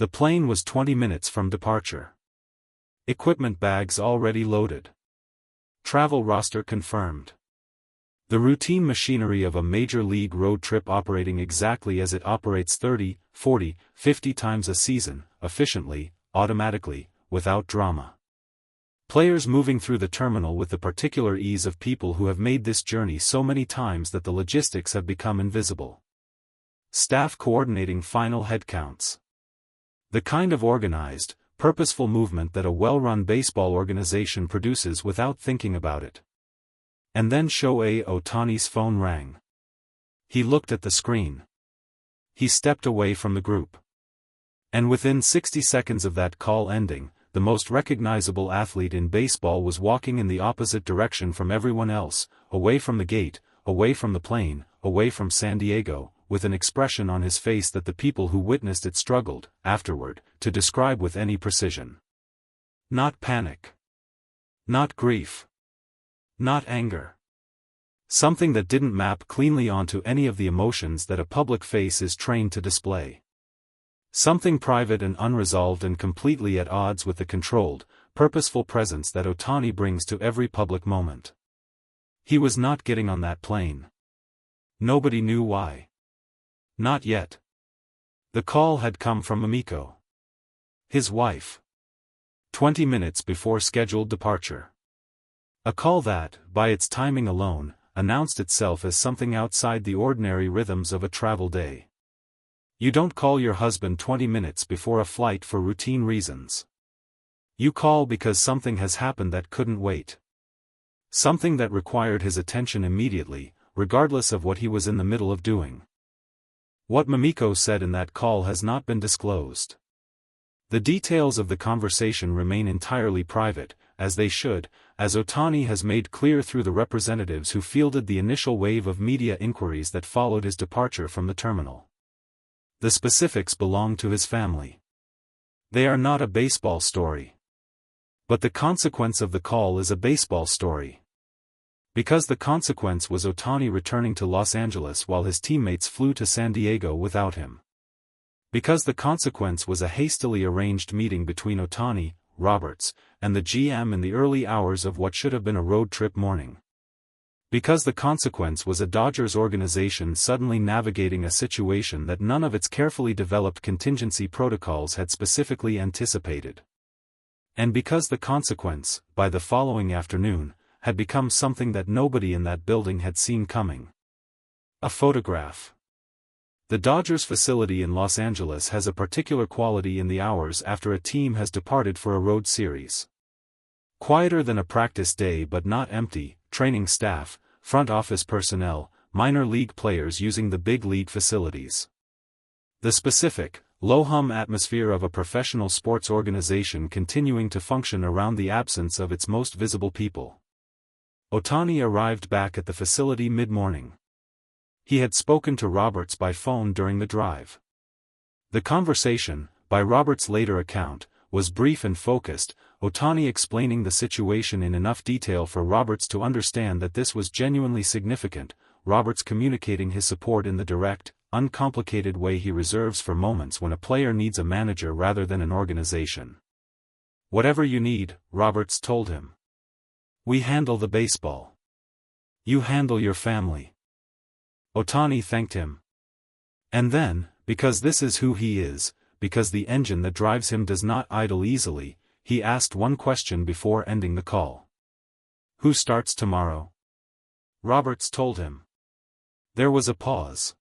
The plane was 20 minutes from departure. Equipment bags already loaded. Travel roster confirmed. The routine machinery of a major league road trip operating exactly as it operates 30, 40, 50 times a season, efficiently, automatically, without drama. Players moving through the terminal with the particular ease of people who have made this journey so many times that the logistics have become invisible. Staff coordinating final headcounts. The kind of organized, purposeful movement that a well-run baseball organization produces without thinking about it. And then Shohei Ohtani's phone rang. He looked at the screen. He stepped away from the group. And within 60 seconds of that call ending, the most recognizable athlete in baseball was walking in the opposite direction from everyone else, away from the gate, away from the plane, away from San Diego, with an expression on his face that the people who witnessed it struggled, afterward, to describe with any precision. Not panic. Not grief. Not anger. Something that didn't map cleanly onto any of the emotions that a public face is trained to display. Something private and unresolved and completely at odds with the controlled, purposeful presence that Ohtani brings to every public moment. He was not getting on that plane. Nobody knew why. Not yet. The call had come from Mamiko, his wife. 20 minutes before scheduled departure. A call that, by its timing alone, announced itself as something outside the ordinary rhythms of a travel day. You don't call your husband 20 minutes before a flight for routine reasons. You call because something has happened that couldn't wait. Something that required his attention immediately, regardless of what he was in the middle of doing. What Mamiko said in that call has not been disclosed. The details of the conversation remain entirely private, as they should, as Ohtani has made clear through the representatives who fielded the initial wave of media inquiries that followed his departure from the terminal. The specifics belong to his family. They are not a baseball story. But the consequence of the call is a baseball story. Because the consequence was Ohtani returning to Los Angeles while his teammates flew to San Diego without him. Because the consequence was a hastily arranged meeting between Ohtani, Roberts, and the GM in the early hours of what should have been a road trip morning. Because the consequence was a Dodgers organization suddenly navigating a situation that none of its carefully developed contingency protocols had specifically anticipated. And because the consequence, by the following afternoon, had become something that nobody in that building had seen coming. A photograph. The Dodgers facility in Los Angeles has a particular quality in the hours after a team has departed for a road series. Quieter than a practice day but not empty, training staff, front office personnel, minor league players using the big league facilities. The specific, low-hum atmosphere of a professional sports organization continuing to function around the absence of its most visible people. Ohtani arrived back at the facility mid-morning. He had spoken to Roberts by phone during the drive. The conversation, by Roberts' later account, was brief and focused, Ohtani explaining the situation in enough detail for Roberts to understand that this was genuinely significant, Roberts communicating his support in the direct, uncomplicated way he reserves for moments when a player needs a manager rather than an organization. Whatever you need, Roberts told him. We handle the baseball. You handle your family. Ohtani thanked him. And then, because this is who he is, because the engine that drives him does not idle easily, he asked one question before ending the call. Who starts tomorrow? Roberts told him. There was a pause.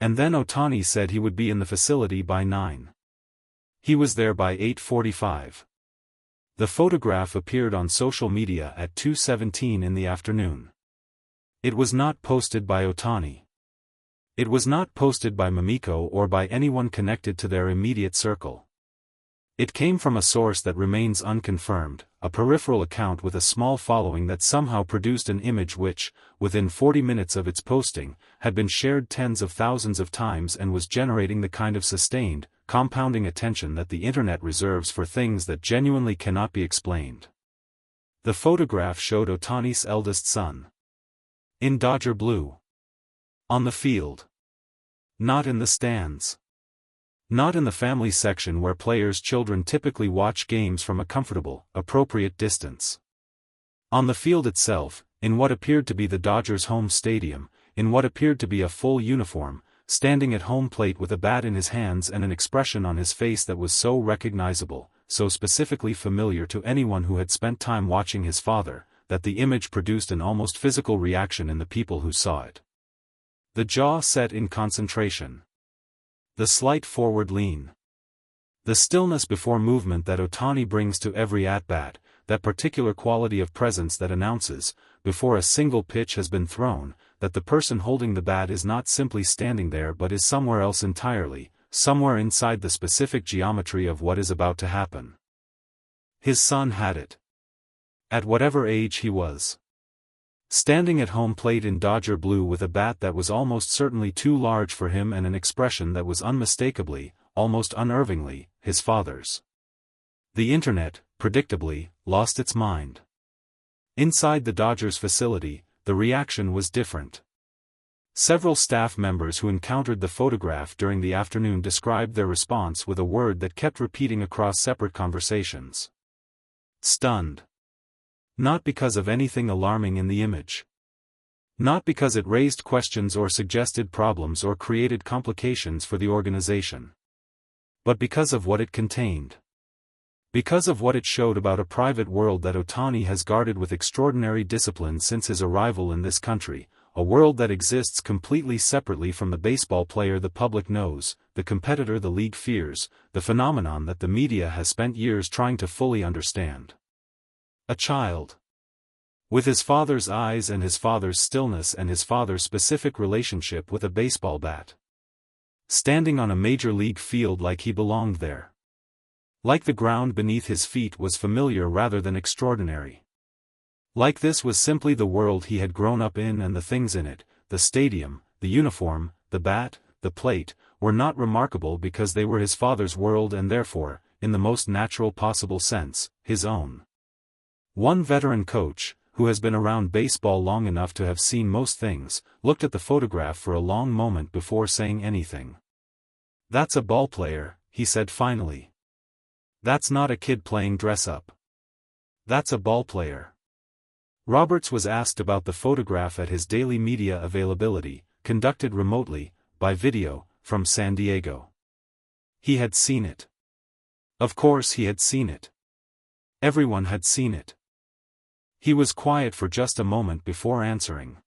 And then Ohtani said he would be in the facility by 9. He was there by 8:45. The photograph appeared on social media at 2:17 in the afternoon. It was not posted by Ohtani. It was not posted by Mamiko or by anyone connected to their immediate circle. It came from a source that remains unconfirmed, a peripheral account with a small following that somehow produced an image which, within 40 minutes of its posting, had been shared tens of thousands of times and was generating the kind of sustained, compounding attention that the internet reserves for things that genuinely cannot be explained. The photograph showed Ohtani's eldest son. In Dodger blue. On the field. Not in the stands. Not in the family section where players' children typically watch games from a comfortable, appropriate distance. On the field itself, in what appeared to be the Dodgers' home stadium, in what appeared to be a full uniform, standing at home plate with a bat in his hands and an expression on his face that was so recognizable, so specifically familiar to anyone who had spent time watching his father, that the image produced an almost physical reaction in the people who saw it. The jaw set in concentration. The slight forward lean. The stillness before movement that Ohtani brings to every at-bat, that particular quality of presence that announces, before a single pitch has been thrown, that the person holding the bat is not simply standing there but is somewhere else entirely, somewhere inside the specific geometry of what is about to happen. His son had it. At whatever age he was. Standing at home plate in Dodger blue with a bat that was almost certainly too large for him and an expression that was unmistakably, almost unnervingly, his father's. The internet, predictably, lost its mind. Inside the Dodgers facility, the reaction was different. Several staff members who encountered the photograph during the afternoon described their response with a word that kept repeating across separate conversations. Stunned. Not because of anything alarming in the image. Not because it raised questions or suggested problems or created complications for the organization. But because of what it contained. Because of what it showed about a private world that Ohtani has guarded with extraordinary discipline since his arrival in this country, a world that exists completely separately from the baseball player the public knows, the competitor the league fears, the phenomenon that the media has spent years trying to fully understand. A child. With his father's eyes and his father's stillness and his father's specific relationship with a baseball bat. Standing on a major league field like he belonged there. Like the ground beneath his feet was familiar rather than extraordinary. Like this was simply the world he had grown up in and the things in it, the stadium, the uniform, the bat, the plate, were not remarkable because they were his father's world and therefore, in the most natural possible sense, his own. One veteran coach, who has been around baseball long enough to have seen most things, looked at the photograph for a long moment before saying anything. "That's a ballplayer," he said finally. "That's not a kid playing dress-up. That's a ballplayer." Roberts was asked about the photograph at his daily media availability, conducted remotely, by video, from San Diego. He had seen it. Of course he had seen it. Everyone had seen it. He was quiet for just a moment before answering.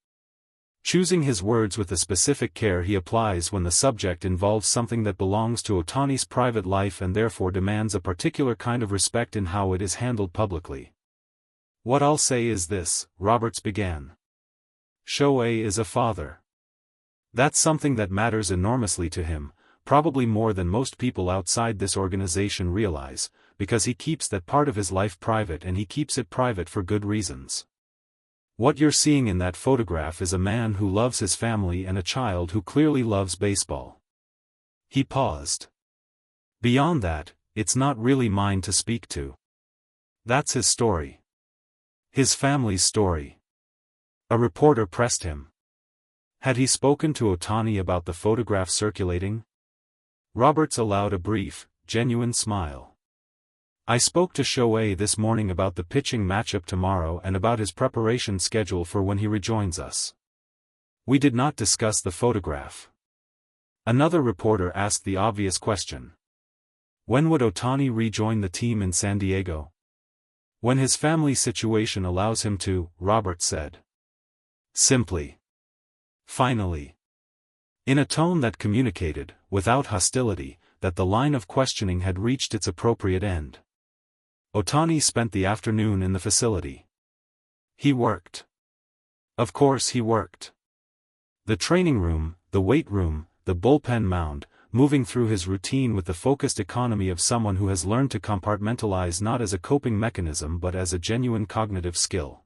Choosing his words with the specific care he applies when the subject involves something that belongs to Ohtani's private life and therefore demands a particular kind of respect in how it is handled publicly. "What I'll say is this," Roberts began. "Shohei is a father. That's something that matters enormously to him, probably more than most people outside this organization realize, because he keeps that part of his life private and he keeps it private for good reasons. What you're seeing in that photograph is a man who loves his family and a child who clearly loves baseball." He paused. "Beyond that, it's not really mine to speak to. That's his story. His family's story." A reporter pressed him. Had he spoken to Ohtani about the photograph circulating? Roberts allowed a brief, genuine smile. "I spoke to Shohei this morning about the pitching matchup tomorrow and about his preparation schedule for when he rejoins us. We did not discuss the photograph." Another reporter asked the obvious question. When would Ohtani rejoin the team in San Diego? "When his family situation allows him to," Roberts said. Simply. Finally. In a tone that communicated, without hostility, that the line of questioning had reached its appropriate end. Ohtani spent the afternoon in the facility. He worked. Of course he worked. The training room, the weight room, the bullpen mound, moving through his routine with the focused economy of someone who has learned to compartmentalize not as a coping mechanism but as a genuine cognitive skill.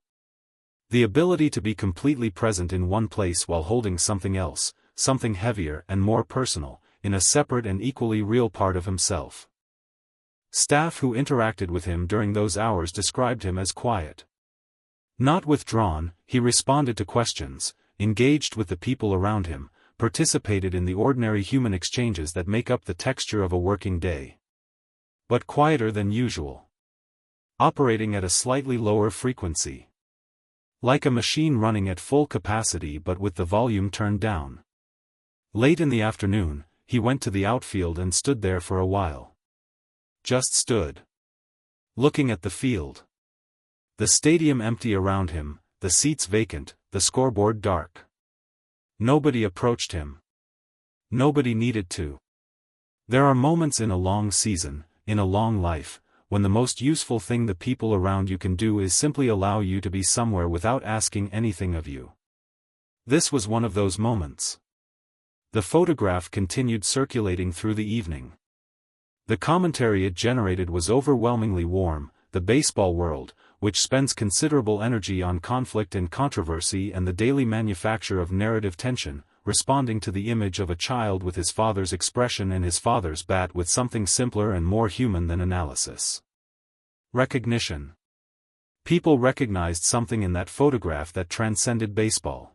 The ability to be completely present in one place while holding something else, something heavier and more personal, in a separate and equally real part of himself. Staff who interacted with him during those hours described him as quiet. Not withdrawn, he responded to questions, engaged with the people around him, participated in the ordinary human exchanges that make up the texture of a working day. But quieter than usual. Operating at a slightly lower frequency. Like a machine running at full capacity but with the volume turned down. Late in the afternoon, he went to the outfield and stood there for a while. Just stood. Looking at the field. The stadium empty around him, the seats vacant, the scoreboard dark. Nobody approached him. Nobody needed to. There are moments in a long season, in a long life, when the most useful thing the people around you can do is simply allow you to be somewhere without asking anything of you. This was one of those moments. The photograph continued circulating through the evening. The commentary it generated was overwhelmingly warm, the baseball world, which spends considerable energy on conflict and controversy and the daily manufacture of narrative tension, responding to the image of a child with his father's expression and his father's bat with something simpler and more human than analysis. Recognition. People recognized something in that photograph that transcended baseball.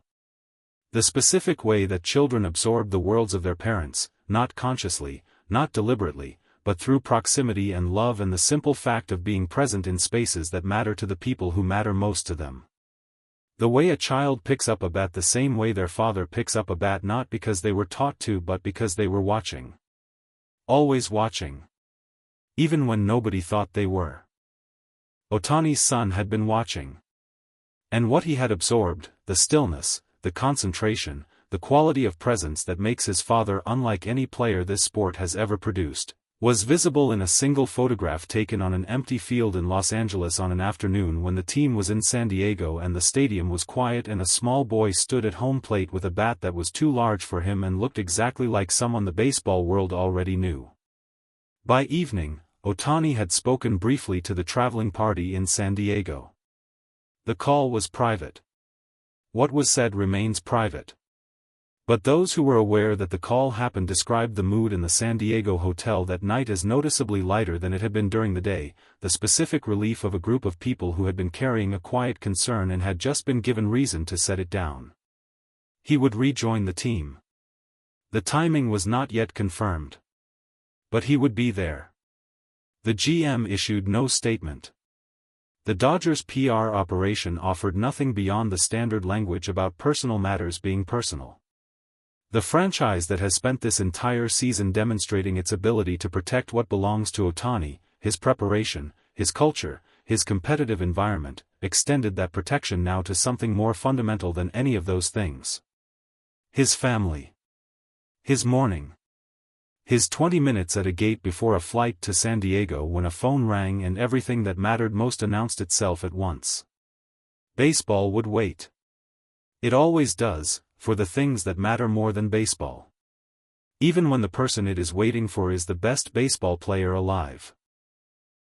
The specific way that children absorb the worlds of their parents, not consciously, not deliberately, but through proximity and love and the simple fact of being present in spaces that matter to the people who matter most to them. The way a child picks up a bat the same way their father picks up a bat, not because they were taught to but because they were watching. Always watching. Even when nobody thought they were. Ohtani's son had been watching. And what he had absorbed, the stillness, the concentration, the quality of presence that makes his father unlike any player this sport has ever produced, was visible in a single photograph taken on an empty field in Los Angeles on an afternoon when the team was in San Diego and the stadium was quiet and a small boy stood at home plate with a bat that was too large for him and looked exactly like someone the baseball world already knew. By evening, Ohtani had spoken briefly to the traveling party in San Diego. The call was private. What was said remains private. But those who were aware that the call happened described the mood in the San Diego hotel that night as noticeably lighter than it had been during the day, the specific relief of a group of people who had been carrying a quiet concern and had just been given reason to set it down. He would rejoin the team. The timing was not yet confirmed. But he would be there. The GM issued no statement. The Dodgers' PR operation offered nothing beyond the standard language about personal matters being personal. The franchise that has spent this entire season demonstrating its ability to protect what belongs to Ohtani, his preparation, his culture, his competitive environment, extended that protection now to something more fundamental than any of those things. His family. His morning. His 20 minutes at a gate before a flight to San Diego when a phone rang and everything that mattered most announced itself at once. Baseball would wait. It always does, for the things that matter more than baseball. Even when the person it is waiting for is the best baseball player alive.